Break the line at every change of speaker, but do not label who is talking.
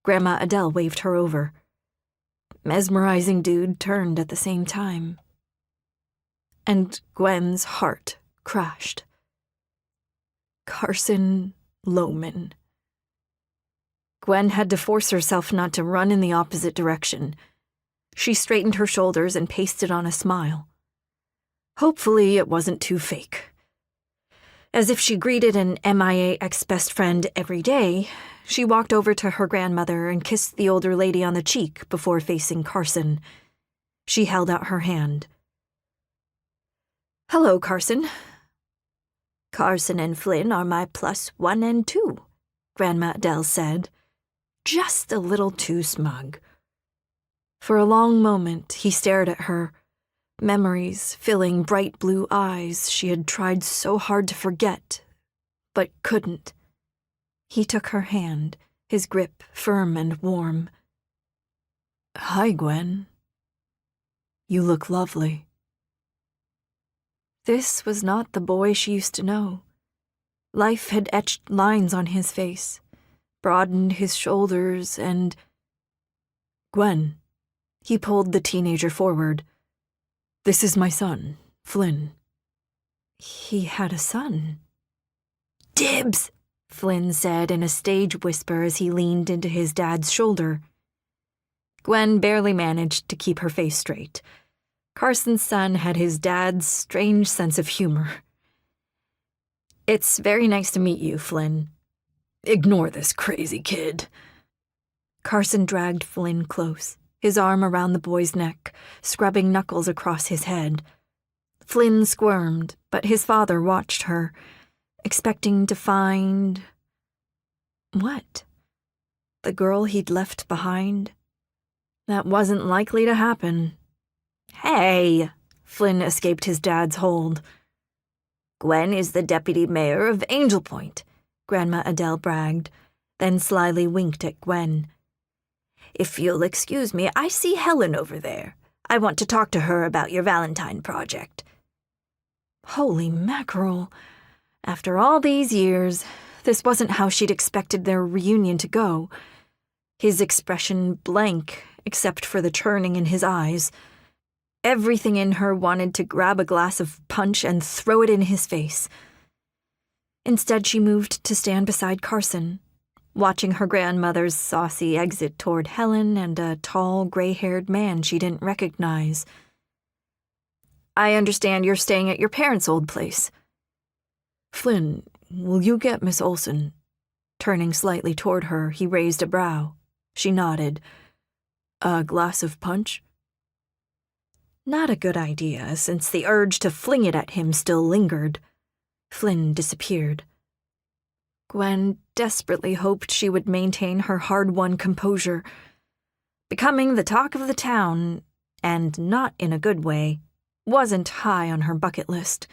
Grandma Adele waved her over. Mesmerizing dude turned at the same time. And Gwen's heart crashed. Carson Loman. Gwen had to force herself not to run in the opposite direction. She straightened her shoulders and pasted on a smile. Hopefully it wasn't too fake. As if she greeted an MIA ex-best friend every day, she walked over to her grandmother and kissed the older lady on the cheek before facing Carson. She held out her hand. "Hello, Carson." "Carson and Flynn are my +1 and 2, Grandma Adele said, just a little too smug. For a long moment, he stared at her, memories filling bright blue eyes she had tried so hard to forget, but couldn't. He took her hand, his grip firm and warm. "Hi, Gwen. You look lovely." This was not the boy she used to know. Life had etched lines on his face, broadened his shoulders, and... "Gwen," he pulled the teenager forward. "This is my son, Flynn." He had a son. "Dibs!" Flynn said in a stage whisper as he leaned into his dad's shoulder. Gwen barely managed to keep her face straight. Carson's son had his dad's strange sense of humor. "It's very nice to meet you, Flynn." "Ignore this crazy kid." Carson dragged Flynn close, his arm around the boy's neck, scrubbing knuckles across his head. Flynn squirmed, but his father watched her, expecting to find... what? The girl he'd left behind? That wasn't likely to happen. "Hey!" Flynn escaped his dad's hold. "Gwen is the deputy mayor of Angel Point," Grandma Adele bragged, then slyly winked at Gwen. "If you'll excuse me, I see Helen over there. I want to talk to her about your Valentine project." Holy mackerel. After all these years, this wasn't how she'd expected their reunion to go. His expression blank, except for the churning in his eyes. Everything in her wanted to grab a glass of punch and throw it in his face. Instead, she moved to stand beside Carson, watching her grandmother's saucy exit toward Helen and a tall, gray-haired man she didn't recognize. "I understand you're staying at your parents' old place." "Flynn, will you get Miss Olsen?" Turning slightly toward her, he raised a brow. She nodded. "A glass of punch?" Not a good idea, since the urge to fling it at him still lingered. Flynn disappeared. Gwen desperately hoped she would maintain her hard-won composure. Becoming the talk of the town, and not in a good way, wasn't high on her bucket list.